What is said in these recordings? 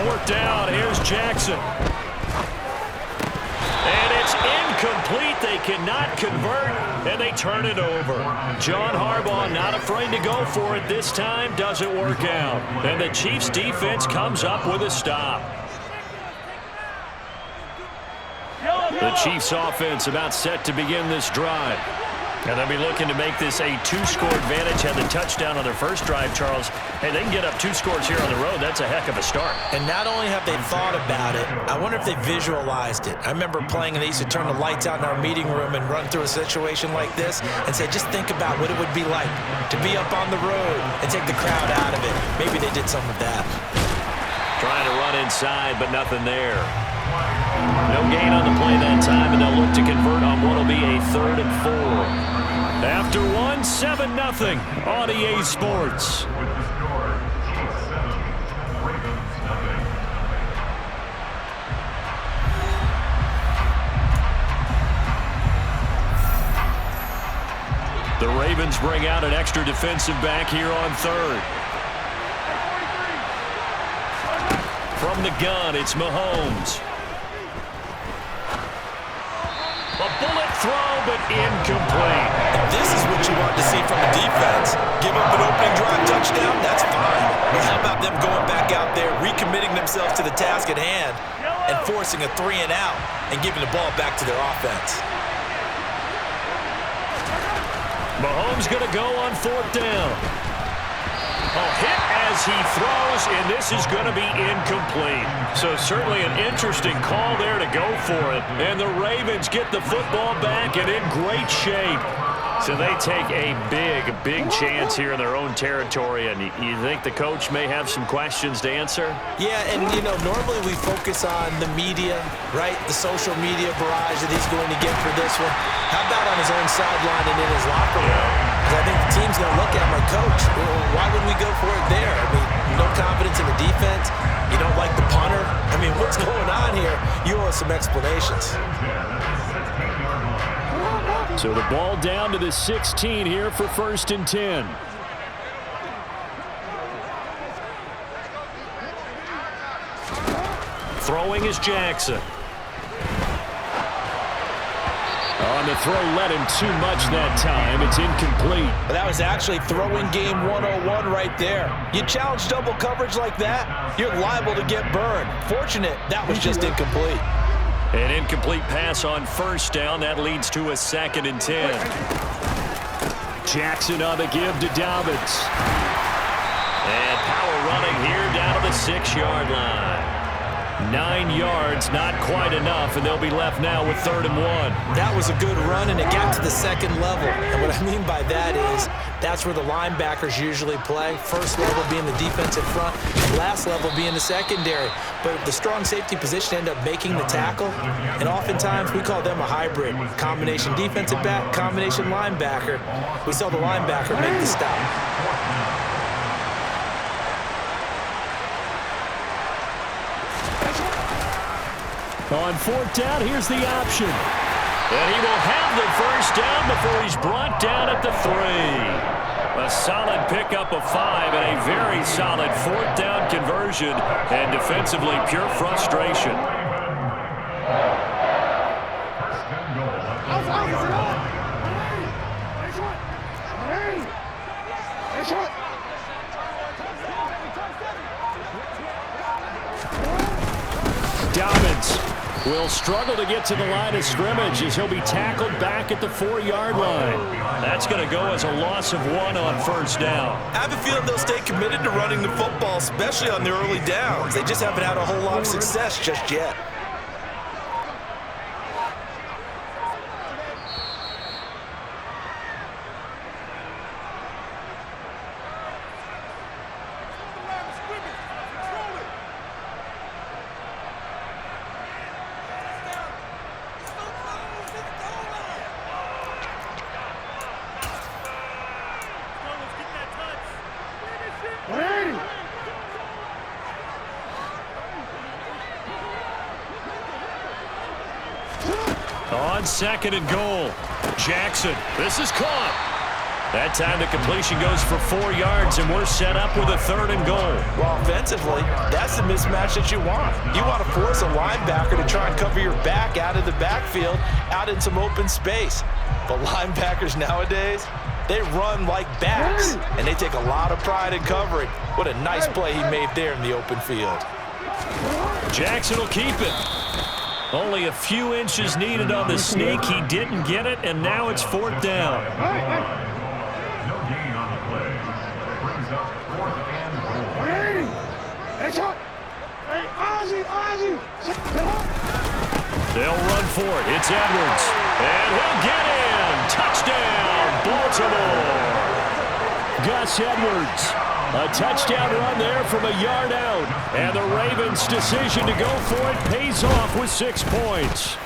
fourth down. Here's Jackson. And it's incomplete. They cannot convert, and they turn it over. John Harbaugh not afraid to go for it this time. Doesn't work out. And the Chiefs defense comes up with a stop. The Chiefs offense about set to begin this drive. And they'll be looking to make this a two-score advantage. Had the touchdown on their first drive, Charles. Hey, they can get up 2 scores here on the road. That's a heck of a start. And not only have they thought about it, I wonder if they visualized it. I remember playing, and they used to turn the lights out in our meeting room and run through a situation like this and say, just think about what it would be like to be up on the road and take the crowd out of it. Maybe they did some of that. Trying to run inside, but nothing there. No gain on the play that time, and they'll look to convert on what will be a 3rd and 4. After 1, 7-0 on EA Sports. The Ravens bring out an extra defensive back here on 3rd. From the gun, it's Mahomes. A bullet throw, but incomplete. And this is what you want to see from a defense. Give up an opening drive touchdown, that's fine. But how about them going back out there, recommitting themselves to the task at hand, and forcing a 3-and-out and giving the ball back to their offense? Mahomes going to go on 4th down. A hit as he throws, and this is going to be incomplete. So certainly an interesting call there to go for it. And the Ravens get the football back and in great shape. So they take a big chance here in their own territory. And you think the coach may have some questions to answer? Yeah, and, you know, normally we focus on the media, right? The social media barrage that he's going to get for this one. How about on his own sideline and in his locker room? Because I think the team's going to look at my coach. Well, why would we go for it there? I mean, no confidence in the defense. You don't like the punter. I mean, what's going on here? You owe us some explanations. So the ball down to the 16 here for 1st and 10. Throwing is Jackson. On the throw, led him too much that time. It's incomplete. But that was actually throwing game 101 right there. You challenge double coverage like that, you're liable to get burned. Fortunate, that was just incomplete. An incomplete pass on 1st down. That leads to a 2nd and 10. Jackson on the give to Dobbins. And power running here down to the 6-yard line. 9 yards, not quite enough, and they'll be left now with 3rd and 1. That was a good run, and it got to the 2nd level. And what I mean by that is that's where the linebackers usually play. First level being the defensive front, last level being the secondary. But the strong safety position end up making the tackle, and oftentimes we call them a hybrid. Combination defensive back, combination linebacker. We saw the linebacker make the stop. On 4th down, here's the option. And he will have the 1st down before he's brought down at the 3. A solid pickup of 5 and a very solid 4th down conversion. And defensively, pure frustration. Dobbins will struggle to get to the line of scrimmage as he'll be tackled back at the 4-yard line. That's going to go as a loss of 1 on 1st down. I have a feeling they'll stay committed to running the football, especially on their early downs. They just haven't had a whole lot of success just yet. On 2nd and goal, Jackson. This is caught. That time the completion goes for 4 yards, and we're set up with a 3rd and goal. Well, offensively, that's the mismatch that you want. You want to force a linebacker to try and cover your back out of the backfield, out in some open space. But linebackers nowadays, they run like backs, and they take a lot of pride in covering. What a nice play he made there in the open field. Jackson will keep it. Only a few inches needed on the sneak. He didn't get it, and now it's 4th down. They'll run for it. It's Edwards. And he'll get in. Touchdown, Baltimore. Gus Edwards. A touchdown run there from a yard out. And the Ravens' decision to go for it pays off with 6 points.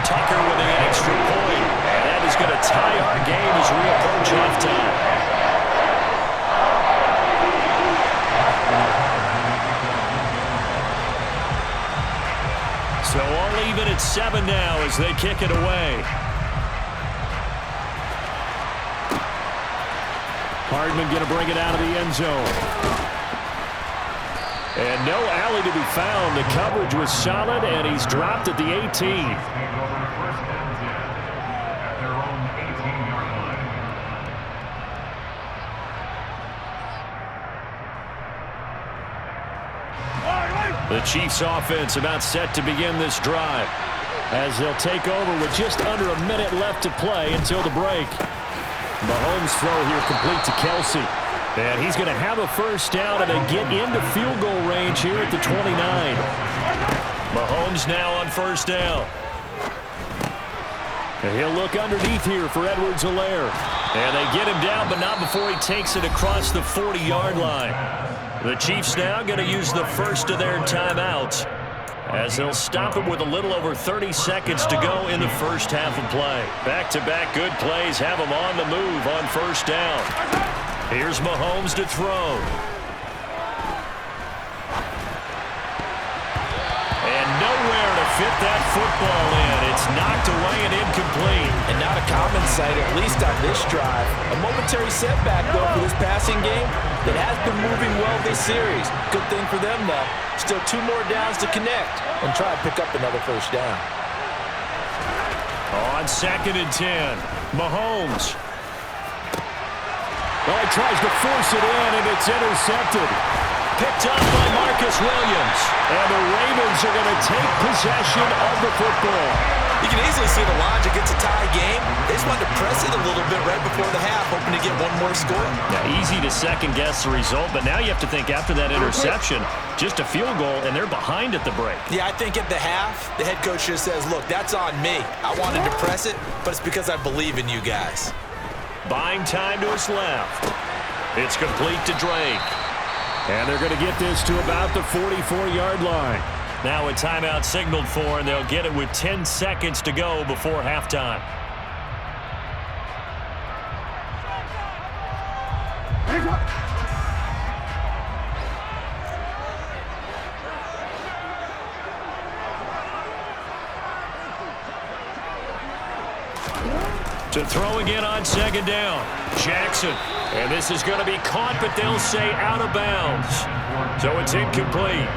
Tucker with the extra point. And that is going to tie our game as we approach halftime. So all even at 7 now as they kick it away. Hardman going to bring it out of the end zone. And no alley to be found. The coverage was solid, and he's dropped at the 18. The Chiefs offense about set to begin this drive as they'll take over with just under a minute left to play until the break. Mahomes throw here complete to Kelsey. And he's going to have a first down and they get into field goal range here at the 29. Mahomes now on first down. And he'll look underneath here for Edwards-Helaire. And they get him down, but not before he takes it across the 40-yard line. The Chiefs now going to use the first of their timeouts as they'll stop it with a little over 30 seconds to go in the first half of play. Back-to-back good plays have them on the move on first down. Here's Mahomes to throw. And nowhere to fit that football in. It's knocked away and incomplete. And not a common sight, at least on this drive. A momentary setback, though, for this passing game that has been moving well this series. Good thing for them, though. Still 2 more downs to connect and try to pick up another first down. On 2nd and 10, Mahomes. Well, he tries to force it in, and it's intercepted. Picked up by Marcus Williams. And the Ravens are going to take possession of the football. You can easily see the logic. It's a tie game. They just wanted to press it a little bit right before the half, hoping to get one more score. Yeah, easy to second-guess the result, but now you have to think after that interception, just a field goal, and they're behind at the break. Yeah, I think at the half, the head coach just says, look, that's on me. I wanted to press it, but it's because I believe in you guys. Buying time to his left. It's complete to Drake. And they're going to get this to about the 44-yard line. Now a timeout signaled for, and they'll get it with 10 seconds to go before halftime. To throw again on 2nd down. Jackson. And this is going to be caught, but they'll say out of bounds. So it's incomplete.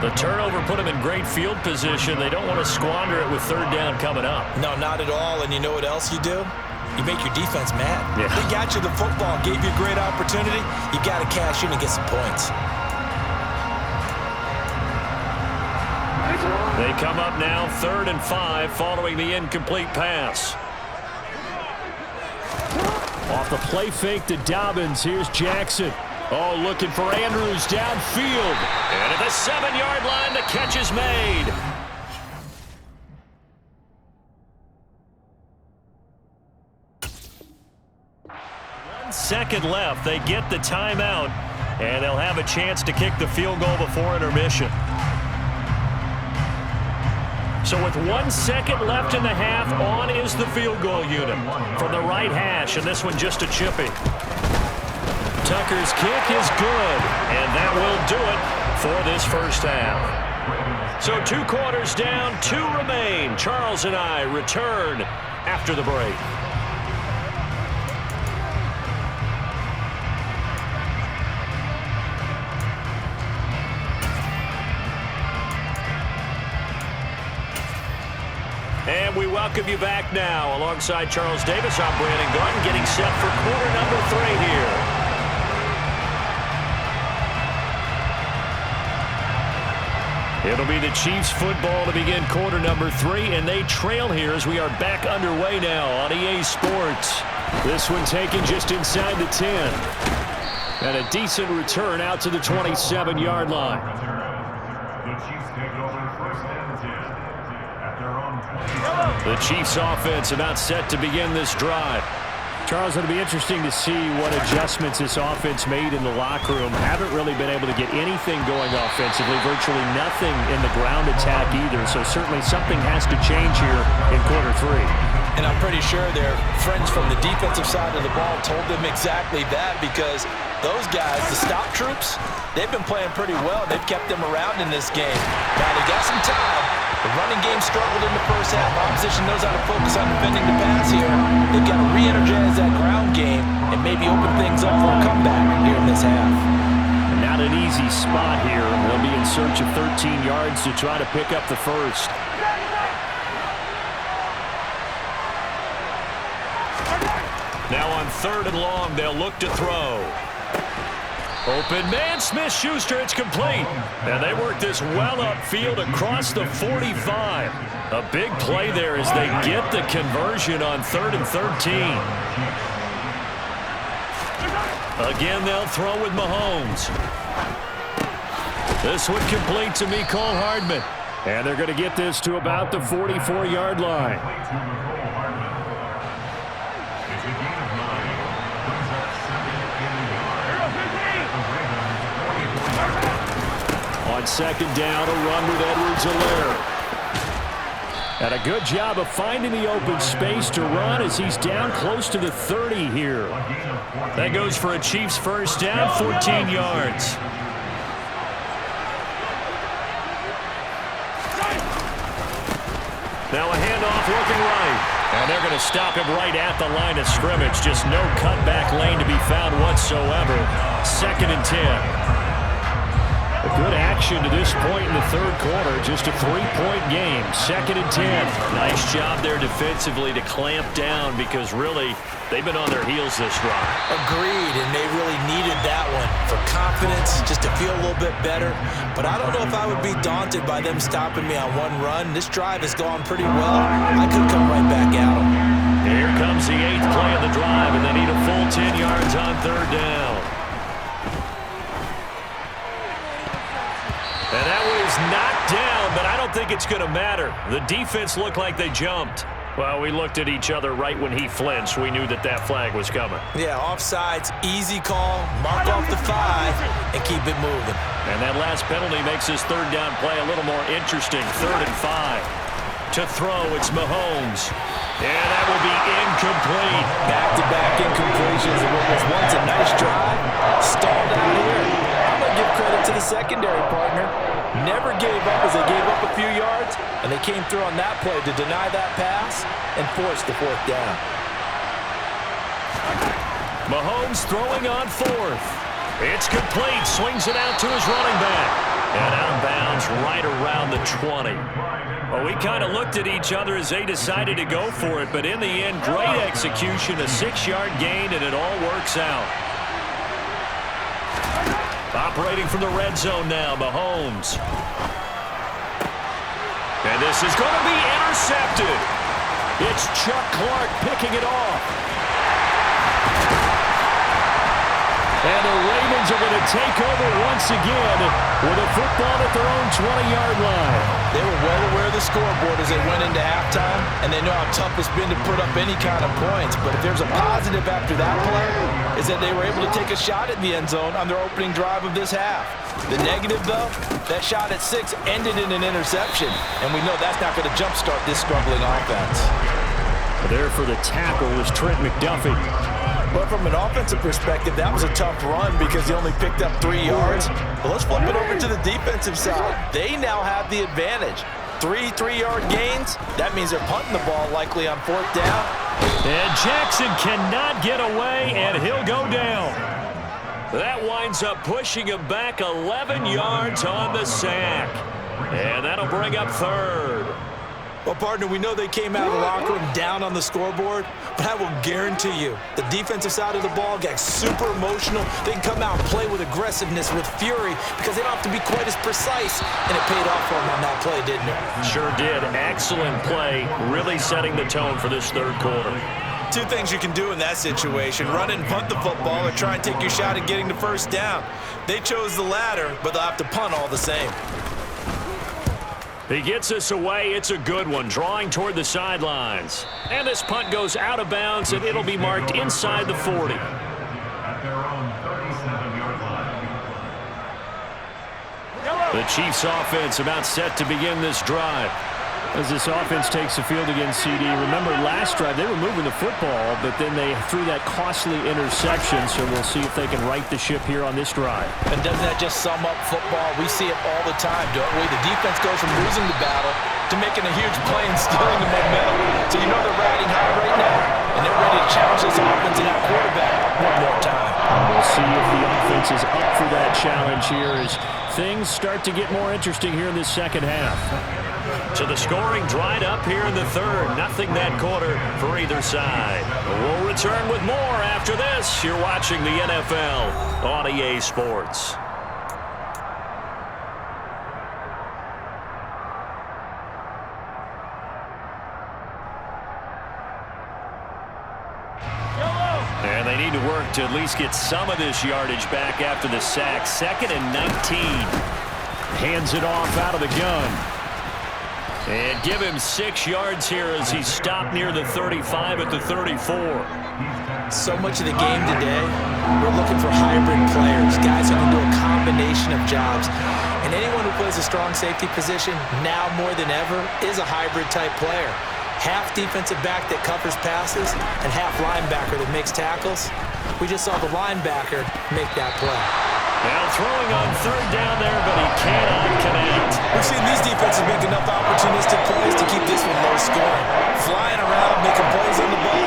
The turnover put them in great field position. They don't want to squander it with 3rd down coming up. No, not at all. And you know what else you do? You make your defense mad. Yeah. They got you the football, gave you a great opportunity. You got to cash in and get some points. They come up now 3rd and 5 following the incomplete pass. Off the play fake to Dobbins. Here's Jackson. Oh, looking for Andrews downfield. And at the 7-yard line, the catch is made. One second left. They get the timeout, and they'll have a chance to kick the field goal before intermission. So with 1 second left in the half, on is the field goal unit from the right hash, and this one just a chippy. Tucker's kick is good, and that will do it for this first half. So 2 quarters down, 2 remain. Charles and I return after the break. And we welcome you back now. Alongside Charles Davis, I'm Brandon Garden, getting set for quarter number 3 here. It'll be the Chiefs football to begin quarter number 3, and they trail here as we are back underway now on EA Sports. This one taken just inside the 10. And a decent return out to the 27-yard line. The Chiefs offense about set to begin this drive. Charles, it'll be interesting to see what adjustments this offense made in the locker room. Haven't really been able to get anything going offensively, virtually nothing in the ground attack either. So certainly something has to change here in quarter 3. And I'm pretty sure their friends from the defensive side of the ball told them exactly that, because those guys, the stop troops, they've been playing pretty well. They've kept them around in this game. Now they got some time. The running game struggled in the first half. Opposition knows how to focus on defending the pass here. They've got to re-energize that ground game and maybe open things up for a comeback here in this half. Not an easy spot here. They'll be in search of 13 yards to try to pick up the first. Now on 3rd and long, they'll look to throw. Open man, Smith-Schuster, it's complete. And they work this well upfield across the 45. A big play there as they get the conversion on 3rd and 13. Again, they'll throw with Mahomes. This one complete to Mecole Hardman. And they're going to get this to about the 44-yard line. On 2nd down, a run with Edwards-Helaire. And a good job of finding the open space to run as he's down close to the 30 here. That goes for a Chiefs first down, 14 yards. Now a handoff looking right. And they're going to stop him right at the line of scrimmage. Just no cutback lane to be found whatsoever. 2nd and 10. A good action to this point in the 3rd quarter. Just a 3-point game. 2nd and 10. Nice job there defensively to clamp down, because really they've been on their heels this drive. Agreed, and they really needed that one for confidence, just to feel a little bit better. But I don't know if I would be daunted by them stopping me on one run. This drive has gone pretty well. I could come right back at them. Here comes the 8th play of the drive, and they need a full 10 yards on 3rd down. And that was knocked down, but I don't think it's going to matter. The defense looked like they jumped. Well, we looked at each other right when he flinched. We knew that that flag was coming. Yeah, offsides, easy call, mark off the 5, and keep it moving. And that last penalty makes his 3rd down play a little more interesting. 3rd and 5. To throw, it's Mahomes. And that will be incomplete. Back-to-back incompletions of what was once a nice drive. Stalled out here. I'm going to give credit to the secondary partner. Never gave up as they gave up a few yards, and they came through on that play to deny that pass and force the 4th down. Mahomes throwing on 4th. It's complete. Swings it out to his running back. And out of bounds right around the 20. Well, we kind of looked at each other as they decided to go for it, but in the end, great execution, a 6-yard gain, and it all works out. Operating from the red zone now, Mahomes. And this is going to be intercepted. It's Chuck Clark picking it off. And the Ravens are going to take over once again with a football at their own 20-yard line. They were well aware of the scoreboard as they went into halftime, and they know how tough it's been to put up any kind of points. But if there's a positive after that play, is that they were able to take a shot at the end zone on their opening drive of this half. The negative, though, that shot at 6 ended in an interception, and we know that's not going to jumpstart this struggling offense. There for the tackle was Trent McDuffie. But from an offensive perspective, that was a tough run because he only picked up 3 yards. But let's flip it over to the defensive side. They now have the advantage. 3 3-yard gains. That means they're punting the ball likely on 4th down. And Jackson cannot get away, and he'll go down. That winds up pushing him back 11 yards on the sack. And that'll bring up 3rd. Well, partner, we know they came out of the locker room down on the scoreboard, but I will guarantee you the defensive side of the ball gets super emotional. They can come out and play with aggressiveness, with fury, because they don't have to be quite as precise, and it paid off for them on that play, didn't it? Sure did. Excellent play, really setting the tone for this third quarter. Two things you can do in that situation: run and punt the football, or try and take your shot at getting the first down. They chose the latter, but they'll have to punt all the same. He gets us away. It's a good one, drawing toward the sidelines. And this punt goes out of bounds, and it'll be marked inside the 40. The Chiefs offense about set to begin this drive. As this offense takes the field against CD, remember last drive they were moving the football, but then they threw that costly interception, so we'll see if they can right the ship here on this drive. And doesn't that just sum up football? We see it all the time, don't we? The defense goes from losing the battle to making a huge play and stealing the momentum. So you know they're riding high right now, and they're ready to challenge this offense and that quarterback one more time. We'll see if the offense is up for that challenge here as things start to get more interesting here in this second half. So the scoring dried up here in the third. Nothing that quarter for either side. We'll return with more after this. You're watching the NFL on EA Sports. And they need to work to at least get some of this yardage back after the sack. 2nd and 19. Hands it off out of the gun. And give him 6 yards here as he stopped near the 35 at the 34. So much of the game today, we're looking for hybrid players, guys who can do a combination of jobs. And anyone who plays a strong safety position, now more than ever, is a hybrid type player. Half defensive back that covers passes and half linebacker that makes tackles. We just saw the linebacker make that play. Now throwing on 3rd down there, but he cannot connect. We've seen these defenses make enough opportunistic plays to keep this one low scoring. Flying around, making plays on the ball,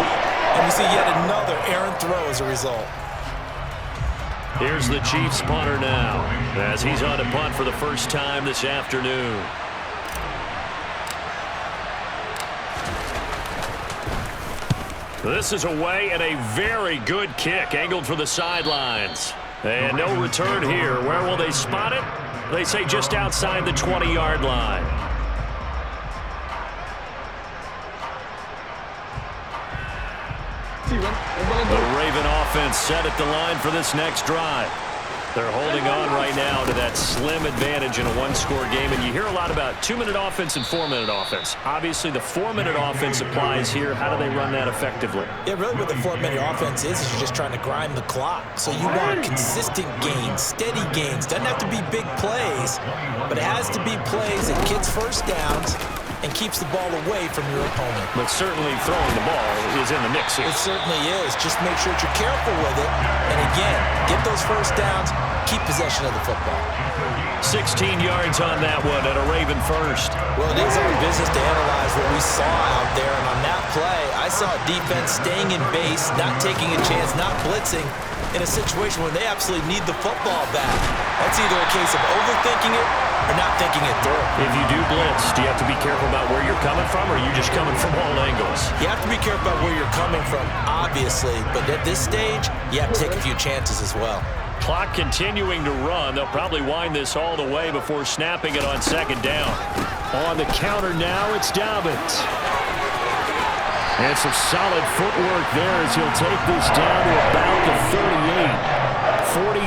and we see yet another errant throw as a result. Here's the Chiefs punter now, as he's on to punt for the first time this afternoon. This is away and a very good kick, angled for the sidelines. And no return here. Where will they spot it? They say just outside the 20-yard line. The Raven offense set at the line for this next drive. They're holding on right now to that slim advantage in a one-score game. And you hear a lot about 2-minute offense and 4-minute offense. Obviously, the 4-minute offense applies here. How do they run that effectively? Yeah, really what the 4-minute offense is you're just trying to grind the clock. So you want consistent gains, steady gains. Doesn't have to be big plays, but it has to be plays that gets first downs and keeps the ball away from your opponent. But certainly throwing the ball is in the mix here. It certainly is. Just make sure that you're careful with it. And again, get those first downs, keep possession of the football. 16 yards on that one and a Raven first. Well, it is our business to analyze what we saw out there. And on that play, I saw defense staying in base, not taking a chance, not blitzing in a situation where they absolutely need the football back. That's either a case of overthinking it or not thinking it through. If you do blitz, do you have to be careful about where you're coming from, or are you just coming from all angles? You have to be careful about where you're coming from, obviously. But at this stage, you have to take a few chances as well. Clock continuing to run. They'll probably wind this all the way before snapping it on 2nd down. On the counter now, it's Dobbins. And some solid footwork there as he'll take this down to about the 38. 43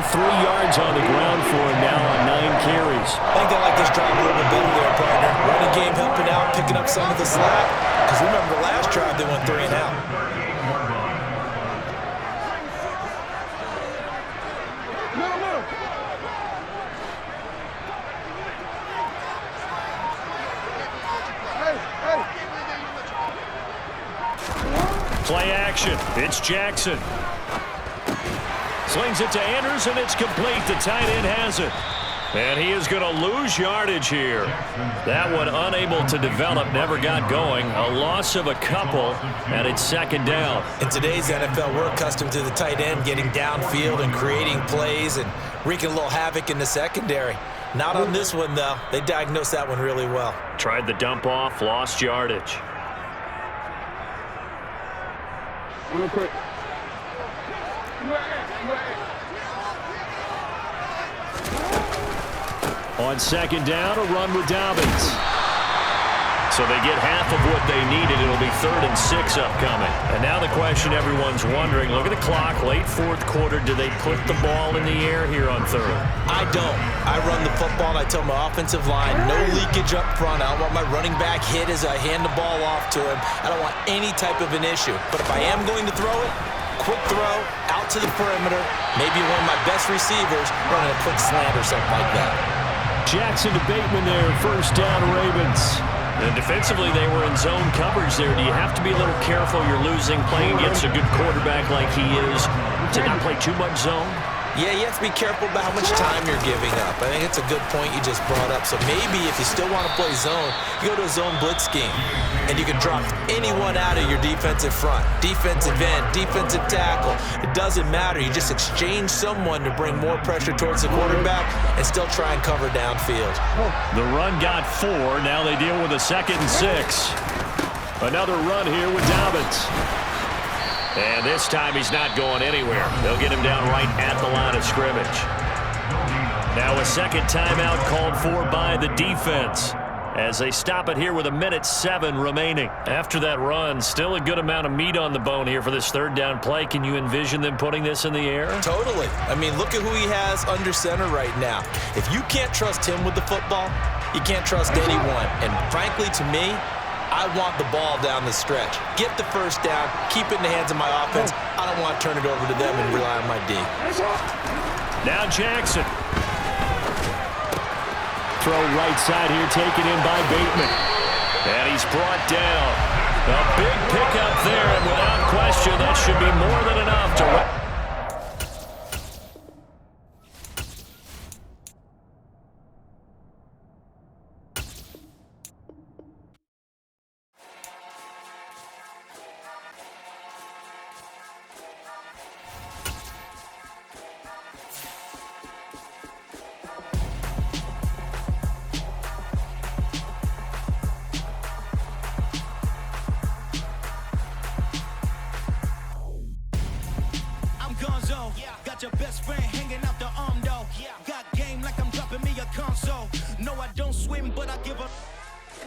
yards on the ground for him now on 9 carries. I think they like this drive a little bit better there, partner. Running game helping out, picking up some of the slack. Because remember the last drive, they went 3 and out. Play action. It's Jackson. Slings it to Andrews, and it's complete. The tight end has it. And he is going to lose yardage here. That one unable to develop, never got going. A loss of a couple, and it's 2nd down. In today's NFL, we're accustomed to the tight end getting downfield and creating plays and wreaking a little havoc in the secondary. Not on this one, though. They diagnosed that one really well. Tried the dump off, lost yardage. Real quick. On second down, a run with Dobbins. So they get half of what they needed. It'll be 3rd and 6 upcoming. And now the question everyone's wondering, look at the clock, late 4th quarter. Do they put the ball in the air here on 3rd? I don't. I run the football, and I tell my offensive line, no leakage up front. I don't want my running back hit as I hand the ball off to him. I don't want any type of an issue. But if I am going to throw it, quick throw, out to the perimeter, maybe one of my best receivers running a quick slant or something like that. Jackson to Bateman there, 1st down Ravens. And defensively, they were in zone coverage there. Do you have to be a little careful? You're losing, playing against a good quarterback like he is, to not play too much zone? Yeah, you have to be careful about how much time you're giving up. I think it's a good point you just brought up. So maybe if you still want to play zone, you go to a zone blitz scheme. And you can drop anyone out of your defensive front. Defensive end, defensive tackle. It doesn't matter. You just exchange someone to bring more pressure towards the quarterback and still try and cover downfield. The run got 4. Now they deal with a 2nd and 6. Another run here with Dobbins. And this time he's not going anywhere. They'll get him down right at the line of scrimmage. Now a second timeout called for by the defense as they stop it here with 1:07 remaining. After that run, still a good amount of meat on the bone here for this 3rd down play. Can you envision them putting this in the air? Totally. I mean, look at who he has under center right now. If you can't trust him with the football, you can't trust anyone. And frankly, to me, I want the ball down the stretch. Get the 1st down, keep it in the hands of my offense. I don't want to turn it over to them and rely on my D. Now Jackson. Throw right side here, taken in by Bateman. And he's brought down. A big pickup there, and without question, that should be more than enough to... Got your best friend hanging out the arm though. Got game like I'm dropping me a console. No, I don't swim, but I give up.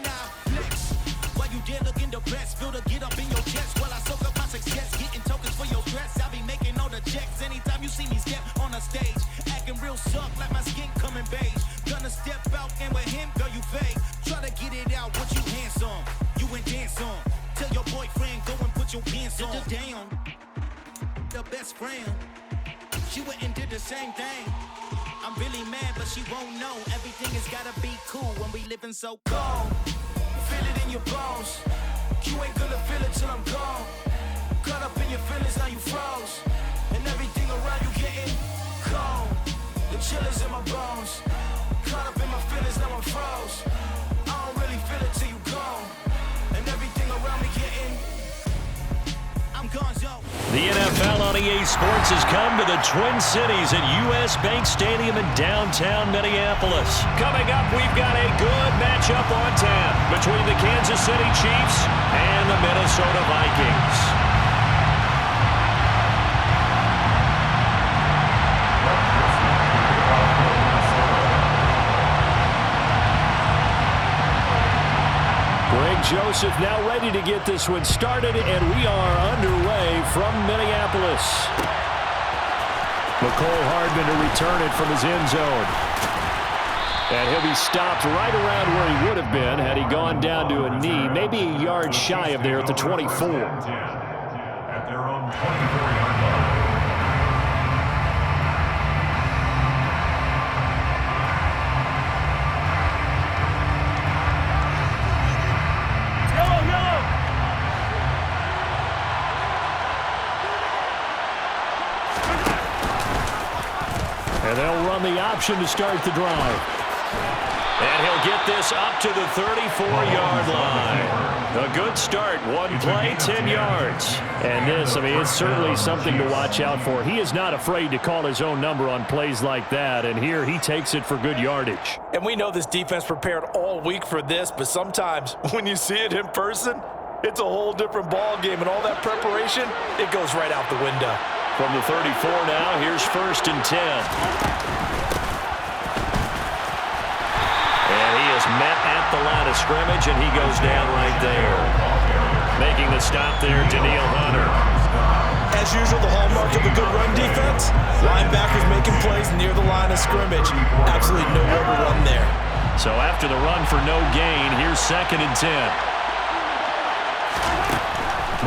Now flex. While you there looking the best, feel the get up in your chest. While I soak up my success, getting tokens for your dress. I be making all the checks anytime you see me step on a stage. Acting real suck like my skin coming beige. Gonna step out and with him, girl, you fake. Try to get it out, what you handsome. You ain't dance on. Tell your boyfriend, go and put your pants on. Down. The best friend. She went and did the same thing. I'm really mad, but she won't know. Everything has gotta be cool when we living so cold. Feel it in your bones. You ain't gonna feel it till I'm gone. Caught up in your feelings, now you froze. And everything around you getting cold. The chill is in my bones. Caught up in my feelings, now I'm froze. I don't really feel it till you gone. And everything around me getting, I'm gone, yo. The NFL on EA Sports has come to the Twin Cities at US Bank Stadium in downtown Minneapolis. Coming up, we've got a good matchup on tap between the Kansas City Chiefs and the Minnesota Vikings. Joseph now ready to get this one started, and we are underway from Minneapolis. McCole Hardman to return it from his end zone. And he'll be stopped right around where he would have been had he gone down to a knee, maybe a yard shy of there at the 24. At their own 24-yard line. And they'll run the option to start the drive. And he'll get this up to the 34-yard line. A good start. One play, 10 yards. And this, I mean, it's certainly something to watch out for. He is not afraid to call his own number on plays like that, and here he takes it for good yardage. And we know this defense prepared all week for this, but sometimes when you see it in person, it's a whole different ball game, and all that preparation, it goes right out the window. From the 34 now, here's 1st and 10. And he is met at the line of scrimmage, and he goes down right there. Making the stop there, Danielle Hunter. As usual, the hallmark of a good run defense, linebackers making plays near the line of scrimmage. Absolutely nowhere to run there. So after the run for no gain, here's 2nd and 10.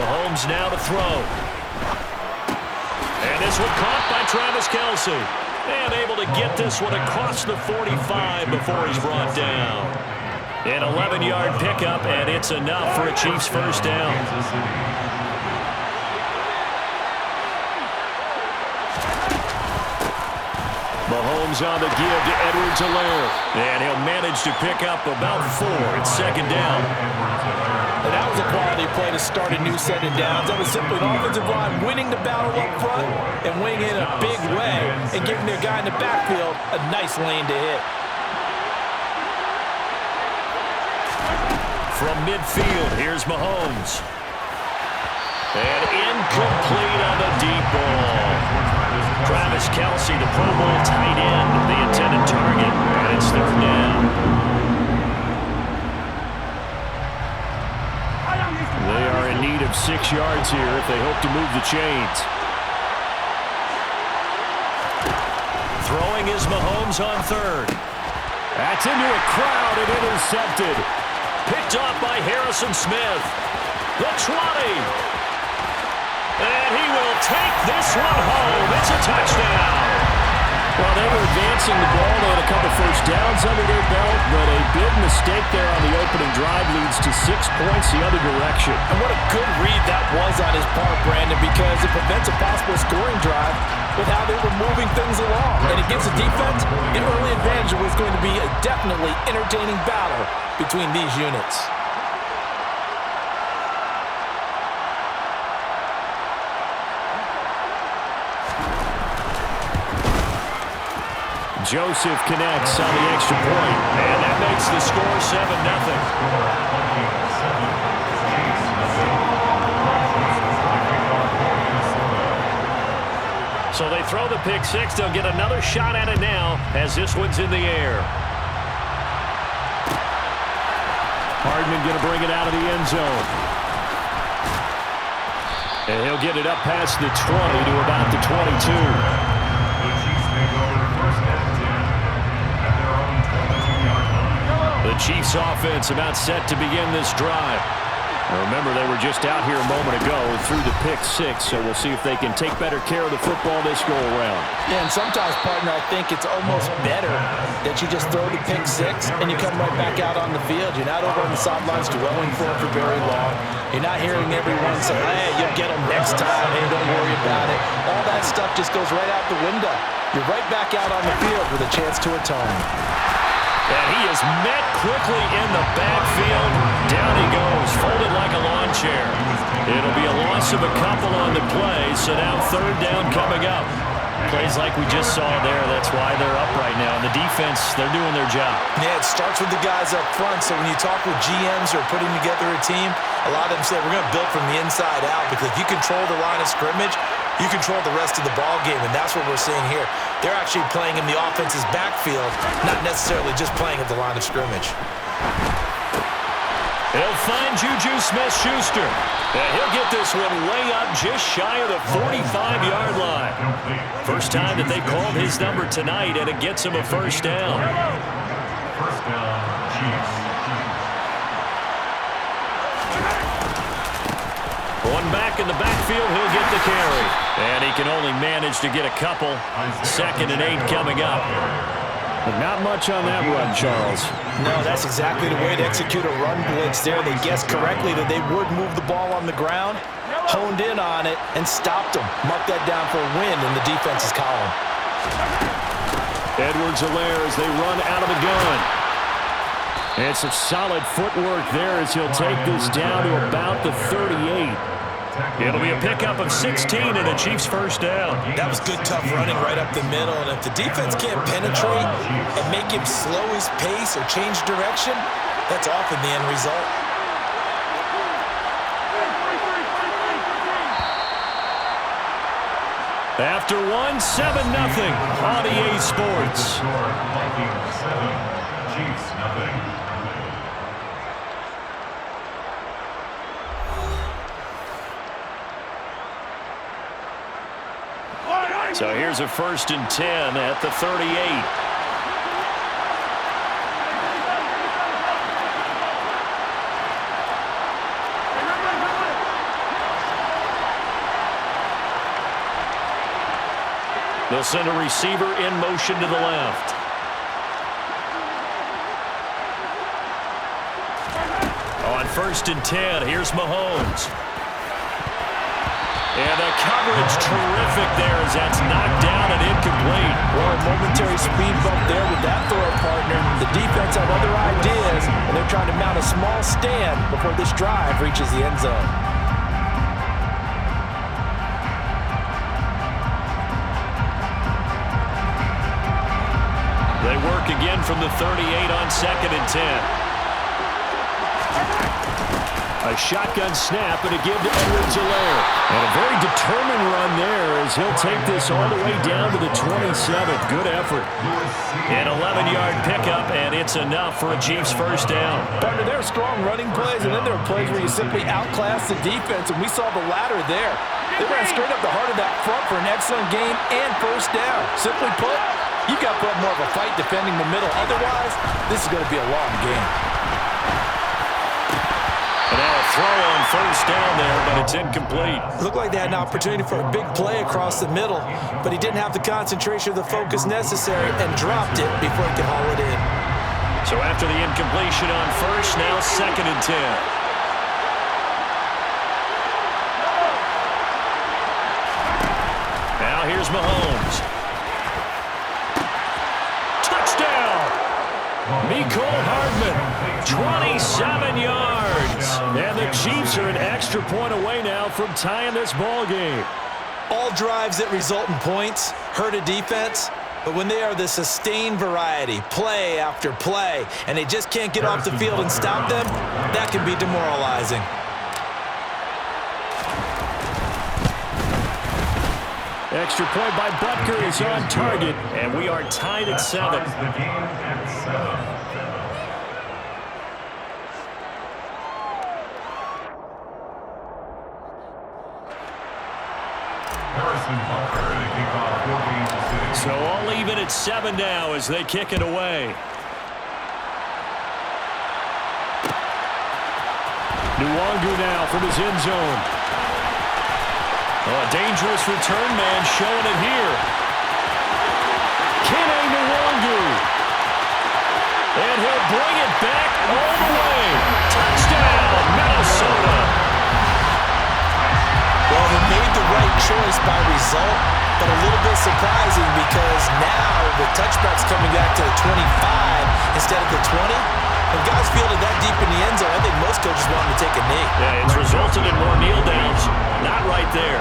Mahomes now to throw. And this one caught by Travis Kelce. And able to get this one across the 45 before he's brought down. An 11-yard pickup, and it's enough for a Chiefs first down. Mahomes on the give to Edwards-Helaire. And he'll manage to pick up about 4. It's 2nd down. And that was a quality play to start a new set of downs. That was simply an offensive line winning the battle up front and winning in a big way and giving their guy in the backfield a nice lane to hit. From midfield, here's Mahomes. And incomplete on the deep ball. Travis Kelce, the Pro Bowl tight end, the intended target, and it's 3rd down. They are in need of 6 yards here if they hope to move the chains. Throwing is Mahomes on 3rd. That's into a crowd and intercepted. Picked off by Harrison Smith. The 20. And he will take this one home. It's a touchdown. Well, they were advancing the ball. They had a couple first downs under their belt, but a big mistake there on the opening drive leads to 6 points the other direction. And what a good read that was on his part, Brandon, because it prevents a possible scoring drive with how they were moving things along. And it gives the defense the early advantage. Was going to be a definitely entertaining battle between these units. Joseph connects on the extra point. And that makes the score 7-0. So they throw the pick 6. They'll get another shot at it now as this one's in the air. Hardman going to bring it out of the end zone. And he'll get it up past the 20 to about the 22. The Chiefs offense about set to begin this drive. Now remember, they were just out here a moment ago through the pick 6, so we'll see if they can take better care of the football this go-around. Yeah, and sometimes, partner, I think it's almost better that you just throw the pick 6 and you come right back out on the field. You're not over on the sidelines dwelling for it for very long. You're not hearing everyone say, hey, you'll get them next time. Hey, don't worry about it. All that stuff just goes right out the window. You're right back out on the field with a chance to atone. And he is met quickly in the backfield. Down he goes, folded like a lawn chair. It'll be a loss of a couple on the play, so now 3rd down coming up. Plays like we just saw there, that's why they're up right now. And the defense, they're doing their job. Yeah, it starts with the guys up front, so when you talk with GMs or putting together a team, a lot of them say we're going to build from the inside out, because if you control the line of scrimmage, you control the rest of the ball game, and that's what we're seeing here. They're actually playing in the offense's backfield, not necessarily just playing at the line of scrimmage. He'll find Juju Smith-Schuster. And he'll get this one way up just shy of the 45-yard line. First time that they called his number tonight, and it gets him a first down. First down, Chiefs. One back in the backfield, he'll get the carry. And he can only manage to get a couple. 2nd and 8 coming up. But not much on that run, Charles. No, that's exactly the way to execute a run blitz there. They guessed correctly that they would move the ball on the ground, honed in on it, and stopped them. Mark that down for a win in the defense's column. Edwards-Helaire as they run out of the gun. And some solid footwork there as he'll take this down to about the 38. It'll be a pickup of 16 and a Chiefs first down. That was good, tough running right up the middle. And if the defense can't penetrate and make him slow his pace or change direction, that's often the end result. After one, 7-0 on EA Sports. Vikings 7, Chiefs nothing. So here's a 1st and 10 at the 38. They'll send a receiver in motion to the left. On 1st and 10, here's Mahomes. And the coverage terrific there as that's knocked down and incomplete. Well, a momentary speed bump there with that throw partner. The defense have other ideas, and they're trying to mount a small stand before this drive reaches the end zone. They work again from the 38 on 2nd and 10. A shotgun snap and a give to Edwards-Helaire. And a very determined run there as he'll take this all the way down to the 27. Good effort. An 11-yard pickup, and it's enough for a Chiefs first down. Partner, there are strong running plays, and then there are plays where you simply outclass the defense, and we saw the latter there. They ran straight up the heart of that front for an excellent gain and first down. Simply put, you've got to put up more of a fight defending the middle. Otherwise, this is going to be a long game. And now a throw on first down there, but it's incomplete. Looked like they had an opportunity for a big play across the middle, but he didn't have the concentration or the focus necessary and dropped it before he could haul it in. So after the incompletion on first, now 2nd and 10. Now here's Mahomes. Touchdown! Mecole Hardman, 27 yards. And the Chiefs are an extra point away now from tying this ball game. All drives that result in points hurt a defense, but when they are the sustained variety, play after play, and they just can't get off the field and stop them, that can be demoralizing. Extra point by Butker is on target, and we are tied at 7. The game at 7. So all even at 7 now as they kick it away. Nwangu now from his end zone. Oh, a dangerous return man showing it here. Kene Nwangu. And he'll bring it back all the way. Touchdown, Minnesota. Well, he made the right choice by result, but a little bit surprising because now the touchback's coming back to the 25 instead of the 20. When guys fielded that deep in the end zone, I think most coaches want him to take a knee. Yeah, it's resulted in more kneel downs. Not right there.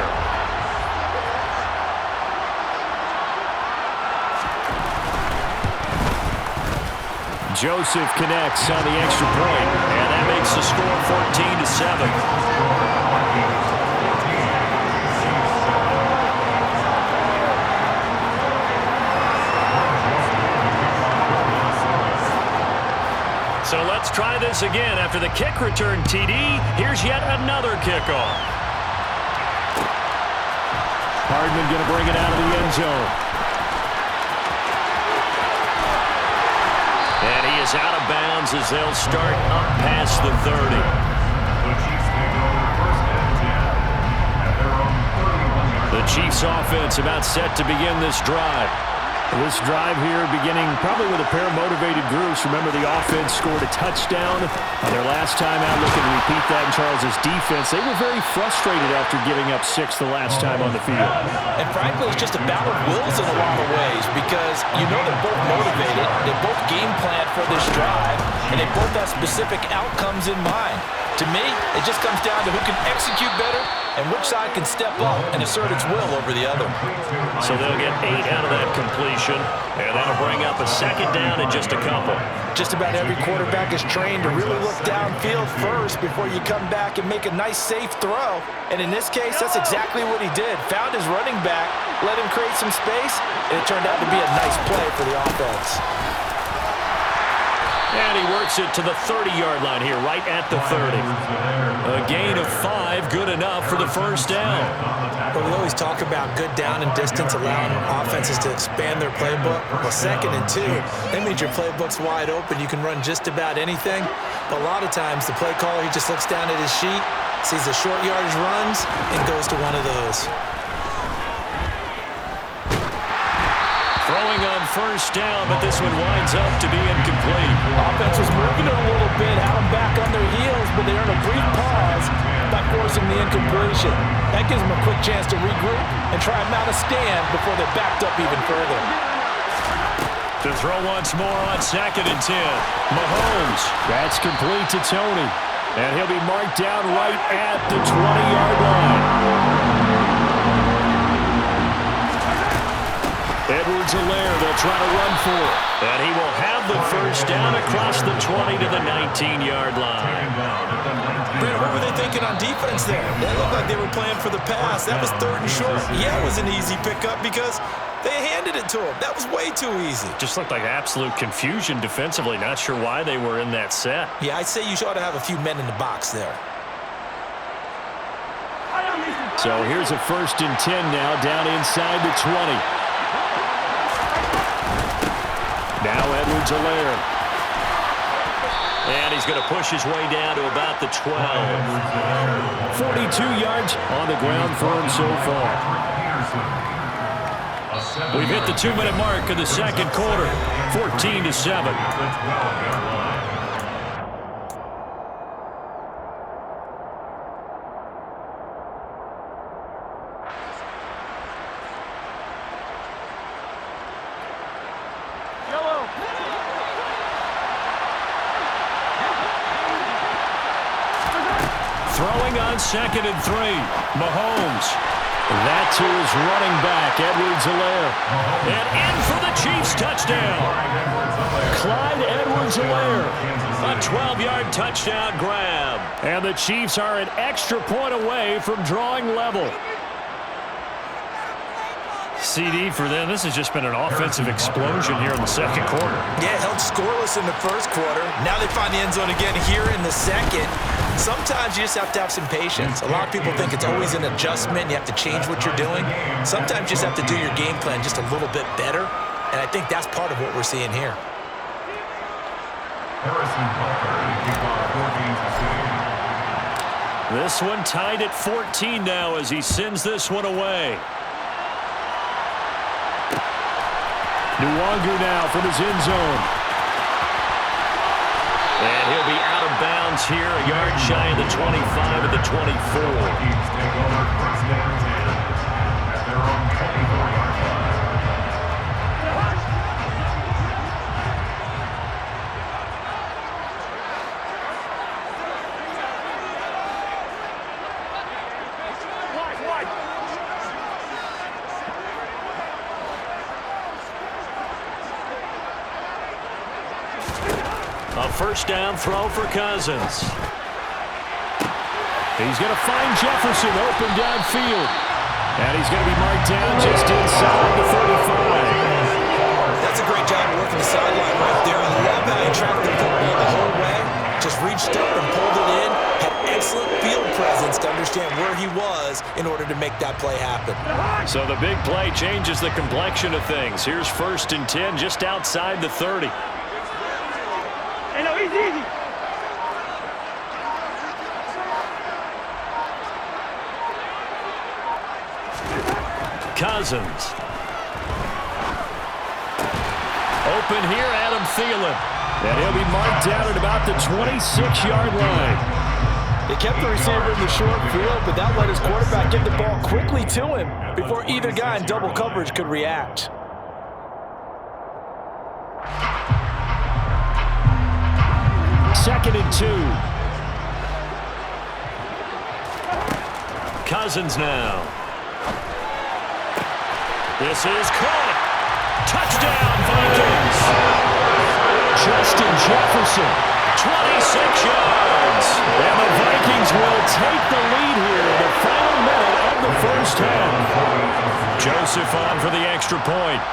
Joseph connects on the extra point, and that makes the score 14-7. So let's try this again. After the kick return TD, here's yet another kickoff. Hardman going to bring it out of the end zone. And he is out of bounds as they'll start up past the 30. The Chiefs take over 1st and 10 at their own 31-yard line. The Chiefs offense about set to begin this drive. This drive here beginning probably with a pair of motivated groups. Remember, the offense scored a touchdown on their last time out. Looking to repeat that in Charles' defense. They were very frustrated after giving up 6 the last time on the field. And frankly, it's just a battle of wills in a lot of ways because you know they're both motivated. They both game plan for this drive, and they both have specific outcomes in mind. To me, it just comes down to who can execute better and which side can step up and assert its will over the other. So they'll get 8 out of that completion, and that'll bring up a second down in just a couple. Just about every quarterback is trained to really look downfield first before you come back and make a nice, safe throw. And in this case, that's exactly what he did. Found his running back, let him create some space, and it turned out to be a nice play for the offense. And he works it to the 30-yard line here, right at the 30. A gain of 5, good enough for the first down. But we always talk about good down and distance, allowing offenses to expand their playbook. Well, 2nd and 2, that means your playbook's wide open. You can run just about anything. But a lot of times, the play caller, he just looks down at his sheet, sees the short yardage runs, and goes to one of those. Throwing on first down, but this one winds up to be incomplete. Offense was moving it a little bit, had them back on their heels, but they earned a brief pause by forcing the incompletion. That gives them a quick chance to regroup and try and mount a stand before they're backed up even further. To throw once more on 2nd and 10. Mahomes. That's complete to Tony. And he'll be marked down right at the 20-yard line. Edwards-Helaire, they'll try to run for it. And he will have the first down across the 20 to the 19-yard line. Brad, what were they thinking on defense there? They looked like they were playing for the pass. That was 3rd and short. Yeah, it was an easy pickup because they handed it to him. That was way too easy. Just looked like absolute confusion defensively. Not sure why they were in that set. Yeah, I'd say you ought to have a few men in the box there. So here's a 1st and 10 now, down inside the 20. Now Edwards-Helaire. And he's going to push his way down to about the 12. 42 yards on the ground for him so far. We've hit the 2-minute mark of the second quarter. 14-7. Throwing on 2nd and 3. Mahomes. That to his running back, Edwards-Helaire. And in for the Chiefs touchdown. Clyde Edwards-Helaire. A 12-yard touchdown grab. And the Chiefs are an extra point away from drawing level. CD for them. This has just been an offensive explosion here in the second quarter. Yeah, held scoreless in the first quarter. Now they find the end zone again here in the second. Sometimes you just have to have some patience. A lot of people think it's always an adjustment. You have to change what you're doing. Sometimes you just have to do your game plan just a little bit better. And I think that's part of what we're seeing here. This one tied at 14 now as he sends this one away. Nwangu now from his end zone. And he'll be out of bounds here, a yard shy of the 25 of the 24. A first down throw for Cousins. He's going to find Jefferson open downfield. And he's going to be marked down just inside the 35. That's a great job of working the sideline right there. I love how he tracked the football the whole way. Just reached up and pulled it in. Had excellent field presence to understand where he was in order to make that play happen. So the big play changes the complexion of things. Here's 1st and 10 just outside the 30. Hey, no, easy. Cousins. Open here, Adam Thielen. And he'll be marked down at about the 26-yard line. They kept the receiver in the short field, but that let his quarterback get the ball quickly to him before either guy in double coverage could react. Second and 2. Cousins now. This is caught. Touchdown, Vikings. Justin Jefferson. 26 yards. And the Vikings will take the lead here in the final minute of the first half. Joseph on for the extra point.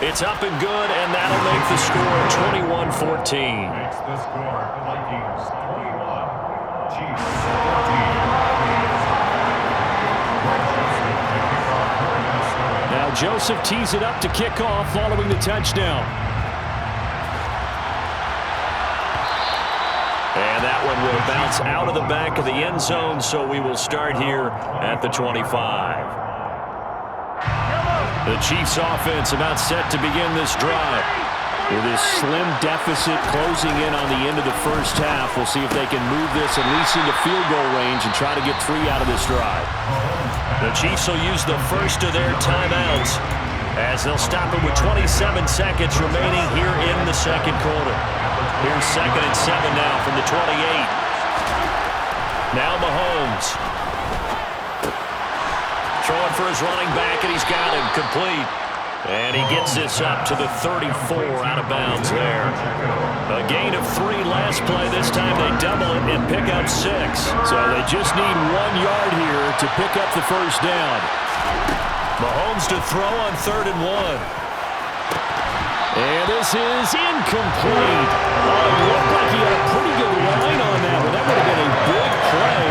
It's up and good, and that'll make the score 21-14. Makes the score Vikings 21, Chiefs 14. Now Joseph tees it up to kick off following the touchdown. And that one will bounce out of the back of the end zone, so we will start here at the 25. The Chiefs offense about set to begin this drive. With this slim deficit closing in on the end of the first half, we'll see if they can move this at least into field goal range and try to get 3 out of this drive. The Chiefs will use the first of their timeouts as they'll stop it with 27 seconds remaining here in the second quarter. Here's 2nd and 7 now from the 28. Now Mahomes. Throwing for his running back, and he's got him complete. And he gets this up to the 34 out of bounds there. A gain of 3 last play. This time they double it and pick up 6. So they just need 1 yard here to pick up the first down. Mahomes to throw on 3rd and 1. And this is incomplete. Oh, it looked like he had a pretty good line on that one. That would have been a big play,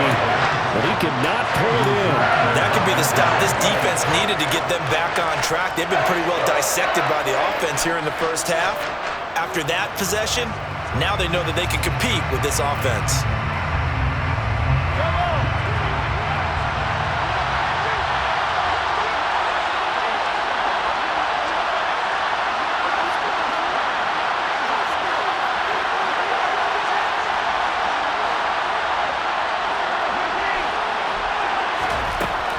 but he could not pull it in. That could be the stop this defense needed to get them back on track. They've been pretty well dissected by the offense here in the first half. After that possession, now they know that they can compete with this offense.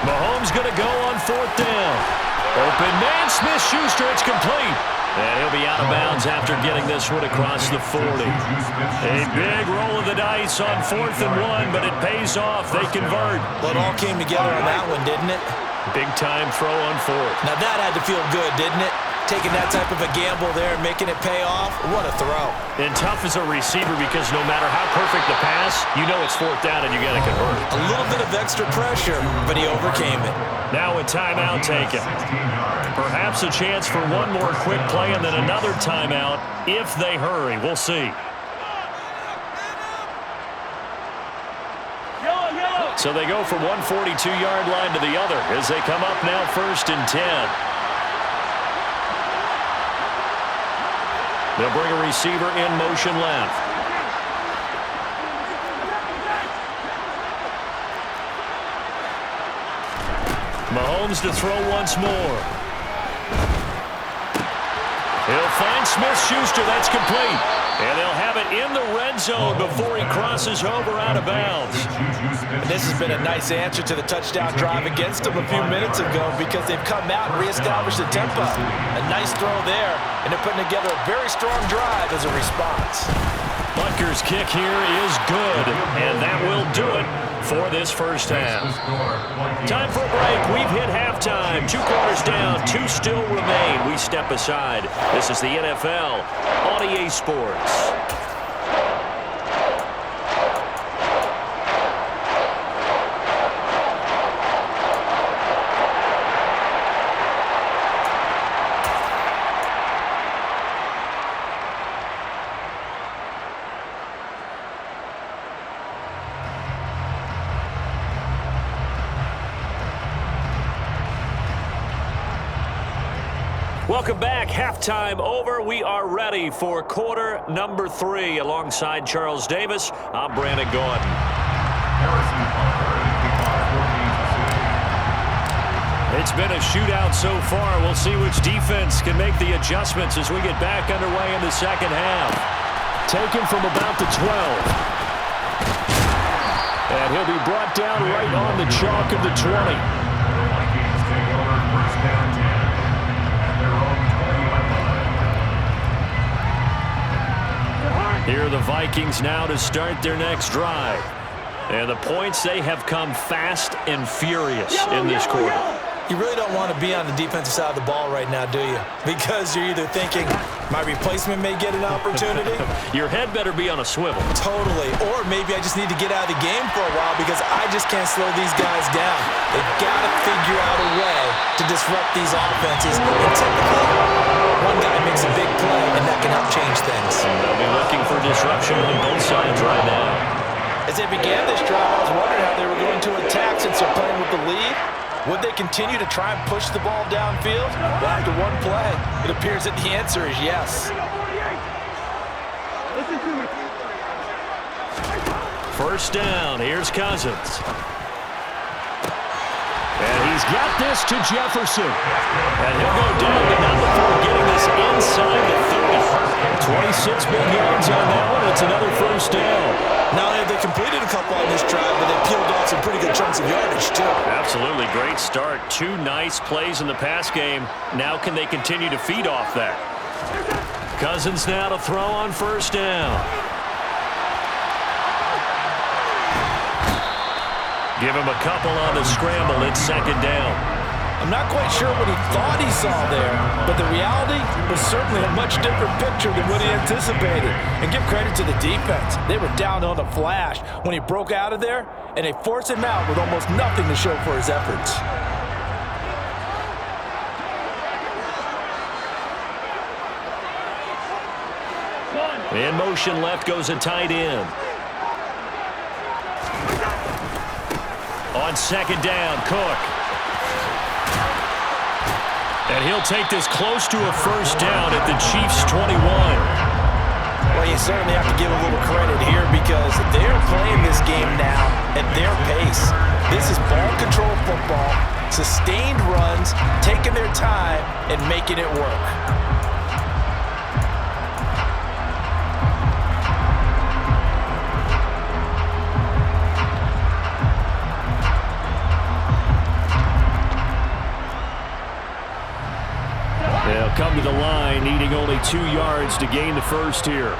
Mahomes going to go on 4th down. Open man, Smith-Schuster, it's complete. And he'll be out of bounds after getting this one across the 40. A big roll of the dice on 4th and 1, but it pays off. They convert. Well, it all came together on that one, didn't it? Big time throw on 4th. Now that had to feel good, didn't it? Taking that type of a gamble there and making it pay off. What a throw. And tough as a receiver because no matter how perfect the pass, you know it's 4th down and you got to convert. A little bit of extra pressure, but he overcame it. Now a timeout taken. Perhaps a chance for one more quick play and then another timeout if they hurry. We'll see. So they go from one 42-yard line to the other as they come up now 1st and 10. They'll bring a receiver in motion left. Mahomes to throw once more. He'll find Smith-Schuster. That's complete. And they'll have it in the red zone before he crosses over out of bounds. And this has been a nice answer to the touchdown drive against them a few minutes ago because they've come out and reestablished the tempo. A nice throw there, and they're putting together a very strong drive as a response. Butker's kick here is good, and that will do it for this first half. Time for a break. We've hit halftime. 2 quarters down, 2 still remain. We step aside. This is the NFL on EA Sports. Welcome back. Halftime over. We are ready for quarter number 3. Alongside Charles Davis, I'm Brandon Gordon. It's been a shootout so far. We'll see which defense can make the adjustments as we get back underway in the second half. Taken from about the 12. And he'll be brought down right on the chalk of the 20. Here are the Vikings now to start their next drive. And the points, they have come fast and furious in this quarter. You really don't want to be on the defensive side of the ball right now, do you? Because you're either thinking, my replacement may get an opportunity. Your head better be on a swivel. Totally. Or maybe I just need to get out of the game for a while because I just can't slow these guys down. They've got to figure out a way to disrupt these offenses. And typically, one guy makes a big play, and that can help change things. They'll be looking for disruption on both sides right now. As they began this drive, I was wondering how they were going to attack since they're playing with the lead. Would they continue to try and push the ball downfield? Well, after one play, it appears that the answer is yes. First down, here's Cousins. And he's got this to Jefferson. And he'll go down, but not before getting this inside the 30. 26 big yards on that one. It's another first down. Not only have they completed a couple on this drive, but they peeled off some pretty good chunks of yardage, too. Absolutely great start. 2 nice plays in the pass game. Now can they continue to feed off that? Cousins now to throw on first down. Give him a couple on the scramble. It's second down. I'm not quite sure what he thought he saw there, but the reality was certainly a much different picture than what he anticipated. And give credit to the defense. They were down on the flash when he broke out of there, and they forced him out with almost nothing to show for his efforts. In motion left goes a tight end. On second down, Cook. And he'll take this close to a first down at the Chiefs' 21. Well, you certainly have to give a little credit here because they're playing this game now at their pace. This is ball control football, sustained runs, taking their time, and making it work. They'll come to the line, needing only 2 yards to gain the first here.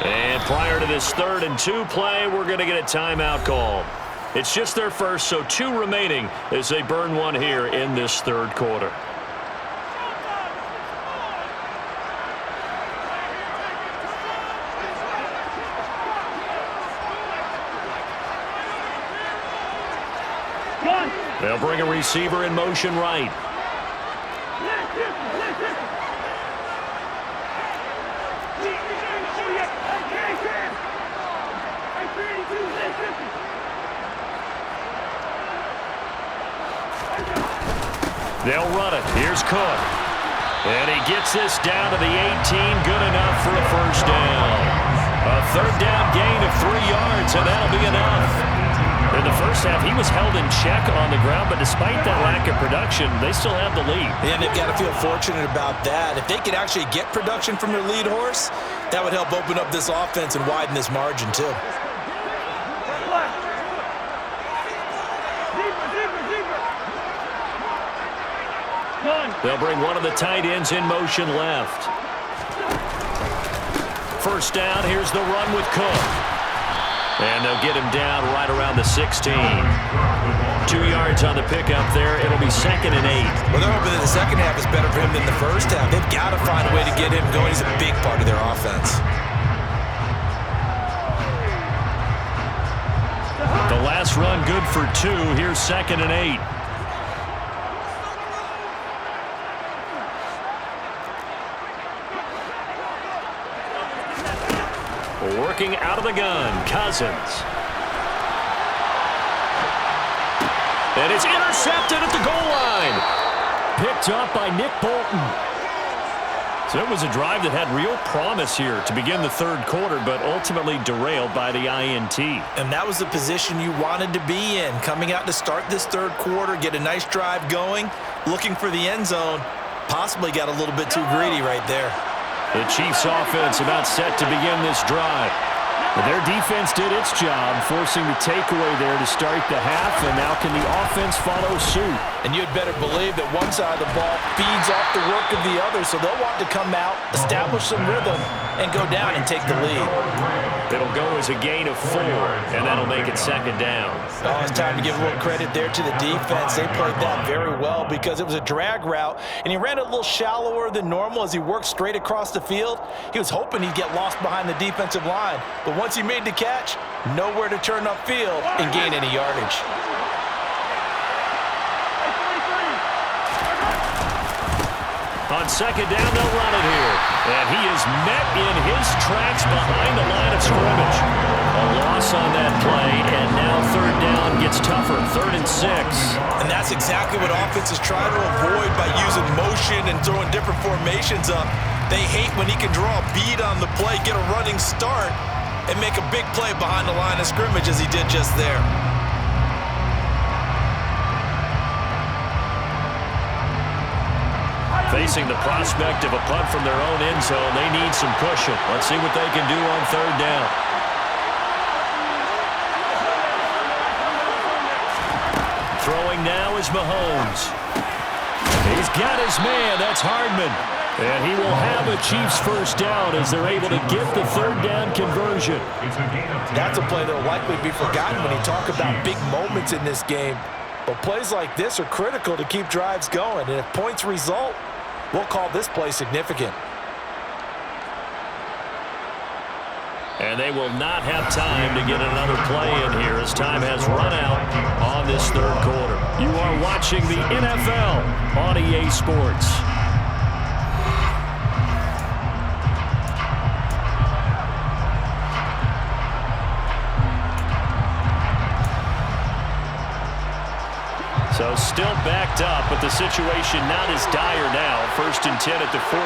And prior to this 3rd and 2 play, we're going to get a timeout call. It's just their first, so 2 remaining as they burn one here in this 3rd quarter. They'll bring a receiver in motion right. They'll run it. Here's Cook. And he gets this down to the 18. Good enough for a first down. A 3rd down gain of 3 yards, and that'll be enough. In the first half, he was held in check on the ground, but despite that lack of production, they still have the lead. And they've got to feel fortunate about that. If they could actually get production from their lead horse, that would help open up this offense and widen this margin, too. They'll bring one of the tight ends in motion left. First down, here's the run with Cook. And they'll get him down right around the 16. 2 yards on the pickup there. It'll be 2nd and 8. Well, they're hoping that the second half is better for him than the first half. They've got to find a way to get him going. He's a big part of their offense. The last run good for 2. Here's 2nd and 8. Looking out of the gun, Cousins. And it's intercepted at the goal line. Picked up by Nick Bolton. So it was a drive that had real promise here to begin the third quarter, but ultimately derailed by the INT. And that was the position you wanted to be in, coming out to start this third quarter, get a nice drive going, looking for the end zone. Possibly got a little bit too greedy right there. The Chiefs offense about set to begin this drive. But their defense did its job, forcing the takeaway there to start the half, and now can the offense follow suit? And you'd better believe that one side of the ball feeds off the work of the other, so they'll want to come out, establish some rhythm, and go down and take the lead. It'll go as a gain of 4, and that'll make it second down. Oh, it's time to give a little credit there to the defense. They played that very well because it was a drag route, and he ran it a little shallower than normal as he worked straight across the field. He was hoping he'd get lost behind the defensive line, but once he made the catch, nowhere to turn upfield and gain any yardage. On second down, they'll run it here. And he is met in his tracks behind the line of scrimmage. A loss on that play, and now third down gets tougher, 3rd and 6. And that's exactly what offenses try to avoid by using motion and throwing different formations up. They hate when he can draw a bead on the play, get a running start, and make a big play behind the line of scrimmage as he did just there. Facing the prospect of a punt from their own end zone, they need some pushing. Let's see what they can do on third down. Throwing now is Mahomes. He's got his man. That's Hardman. And he will have a Chiefs first down as they're able to get the third down conversion. That's a play that will likely be forgotten when you talk about big moments in this game. But plays like this are critical to keep drives going. And if points result, we'll call this play significant. And they will not have time to get another play in here as time has run out on this third quarter. You are watching the NFL on EA Sports. So still backed up, but the situation not as dire now. 1st and 10 at the 14.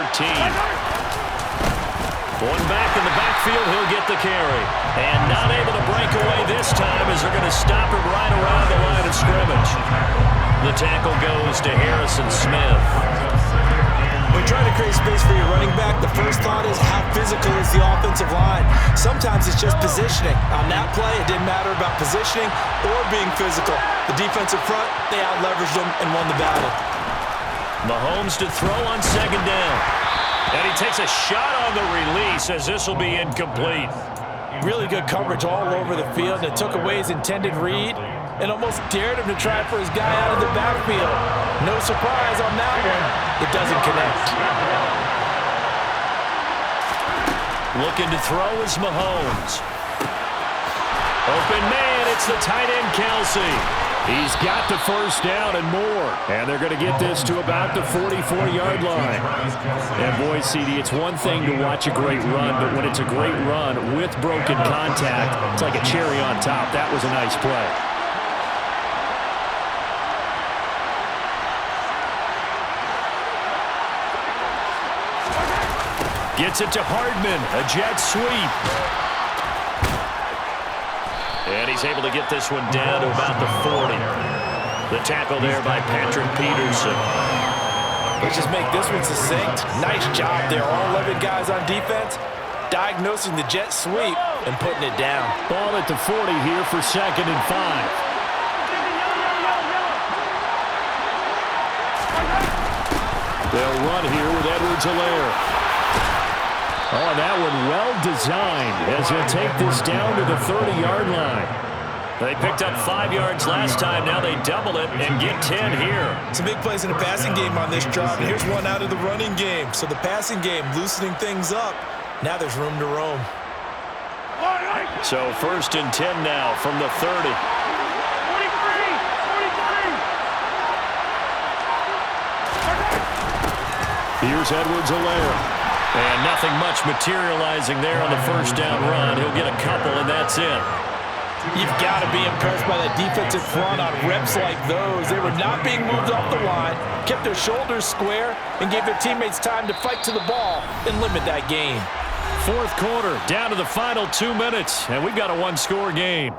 One back in the backfield, he'll get the carry. And not able to break away this time as they're going to stop him right around the line of scrimmage. The tackle goes to Harrison Smith. When trying to create space for your running back, the first thought is how physical is the offensive line. Sometimes it's just positioning. On that play, it didn't matter about positioning or being physical. The defensive front, they out-leveraged them and won the battle. Mahomes to throw on second down. And he takes a shot on the release as this will be incomplete. Really good coverage all over the field. It took away his intended read and almost dared him to try for his guy out of the backfield. No surprise on that one. It doesn't connect. Looking to throw is Mahomes. Open man, it's the tight end Kelsey. He's got the first down and more. And they're going to get this to about the 44-yard line. And boy, CD, it's one thing to watch a great run, but when it's a great run with broken contact, it's like a cherry on top. That was a nice play. Gets it to Hardman, a jet sweep. And he's able to get this one down to about the 40. The tackle there by Patrick Peterson. Let's just make this one succinct. Nice job there. All 11 guys on defense diagnosing the jet sweep and putting it down. Ball at the 40 here for 2nd and 5. They'll run here with Edwards-Helaire. Oh, and that one well designed as he'll take this down to the 30-yard line. They picked up 5 yards last time. Now they double it and get 10 here. Some big plays in the passing game on this drive. And here's one out of the running game. So the passing game loosening things up. Now there's room to roam. So 1st and 10 now from the 30. 43. Here's Edwards-Helaire. And nothing much materializing there on the first down run. He'll get a couple, and that's it. You've got to be impressed by that defensive front on reps like those. They were not being moved off the line, kept their shoulders square, and gave their teammates time to fight to the ball and limit that gain. Fourth quarter, down to the final 2 minutes, and we've got a one-score game.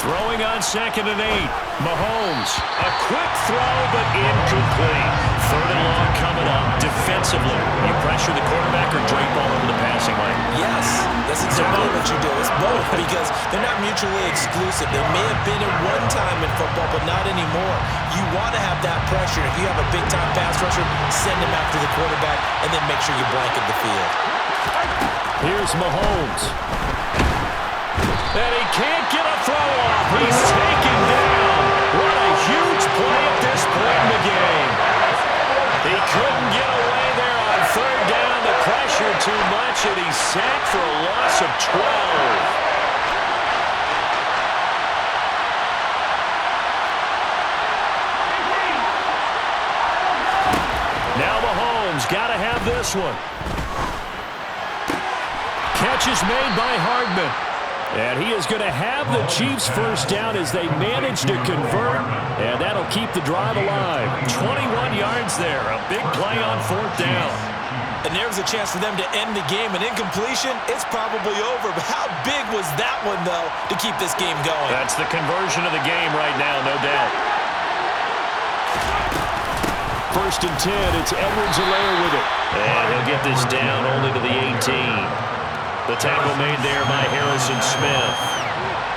Throwing on 2nd and 8. Mahomes. A quick throw, but incomplete. 3rd and long coming up. Defensively, you pressure the quarterback or drape all over the passing lane? Yes, that's exactly what you do. It's both because they're not mutually exclusive. They may have been at one time in football, but not anymore. You want to have that pressure. If you have a big-time pass rusher, send him after the quarterback, and then make sure you blanket the field. Here's Mahomes. And he can't get a throw off. He's taken down. What a huge play at this point in the game. He couldn't get away there on 3rd down. The pressure too much, and he's sacked for a loss of 12. Now Mahomes got to have this one. Catch is made by Hardman. And he is going to have the Chiefs first down as they manage to convert, and that'll keep the drive alive. 21 yards there, a big play on 4th down. And there's a chance for them to end the game. An incompletion, it's probably over. But how big was that one, though, to keep this game going? That's the conversion of the game right now, no doubt. 1st and 10, it's Edwards-Helaire with it. And he'll get this down only to the 18. The tackle made there by Harrison Smith.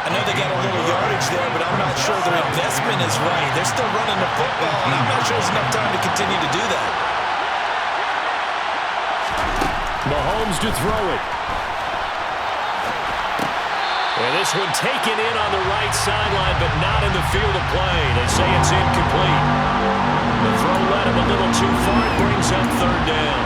I know they got a little yardage there, but I'm not sure their investment is right. They're still running the football, and I'm not sure there's enough time to continue to do that. Mahomes to throw it. And this one taken in on the right sideline, but not in the field of play. They say it's incomplete. The throw led him a little too far. It brings up 3rd down.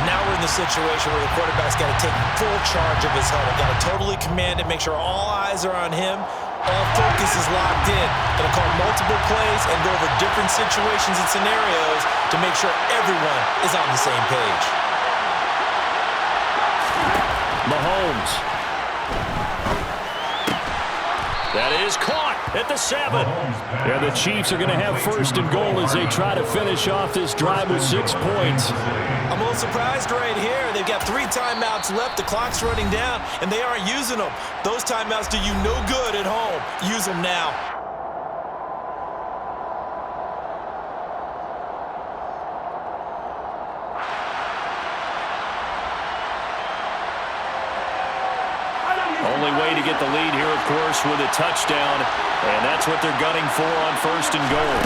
Now we're in the situation where the quarterback's got to take full charge of his huddle. Got to totally command it, make sure all eyes are on him. All focus is locked in. Going to call multiple plays and go over different situations and scenarios to make sure everyone is on the same page. Mahomes. That is caught at the 7. And the Chiefs are going to have 1st and goal as they try to finish off this drive with 6 points. I'm a little surprised right here. They've got 3 timeouts left. The clock's running down, and they aren't using them. Those timeouts do you no good at home. Use them now. Only way to get the lead here, of course, with a touchdown, and that's what they're gunning for on 1st and goal.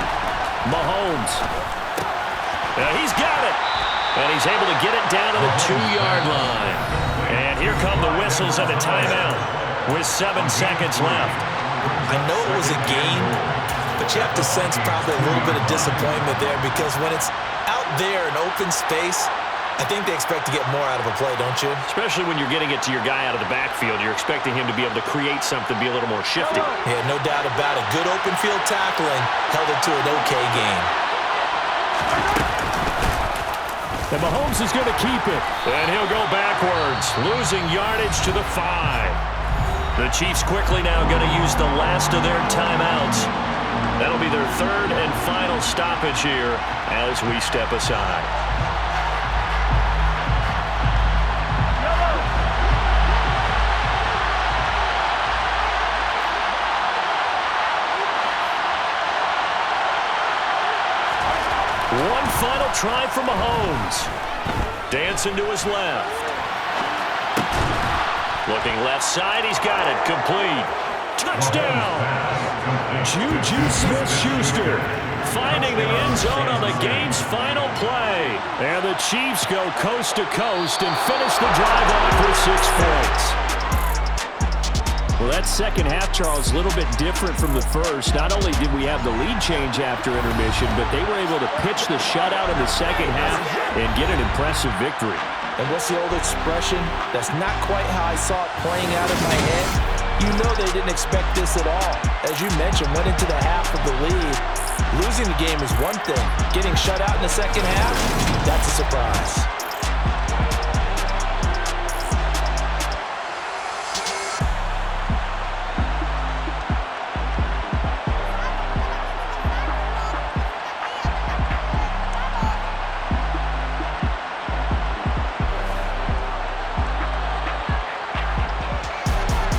Mahomes. He's got it, and he's able to get it down to the 2-yard line. And here come the whistles of the timeout with 7 seconds left. I know it was a game, but you have to sense probably a little bit of disappointment there because when it's out there in open space, I think they expect to get more out of a play, don't you? Especially when you're getting it to your guy out of the backfield. You're expecting him to be able to create something, be a little more shifty. Yeah, no doubt about it. Good open field tackling held it to an okay game. And Mahomes is going to keep it. And he'll go backwards, losing yardage to the 5. The Chiefs quickly now going to use the last of their timeouts. That'll be their 3rd and final stoppage here as we step aside. One final try for Mahomes. Dancing to his left. Looking left side, he's got it. Complete. Touchdown! Juju Smith-Schuster finding the end zone on the game's final play. And the Chiefs go coast to coast and finish the drive off with 6 points. Well, that second half, Charles, a little bit different from the first. Not only did we have the lead change after intermission, but they were able to pitch the shutout in the second half and get an impressive victory. And what's the old expression? That's not quite how I saw it playing out in my head. You know they didn't expect this at all. As you mentioned, went into the half of the lead. Losing the game is one thing. Getting shut out in the second half, that's a surprise.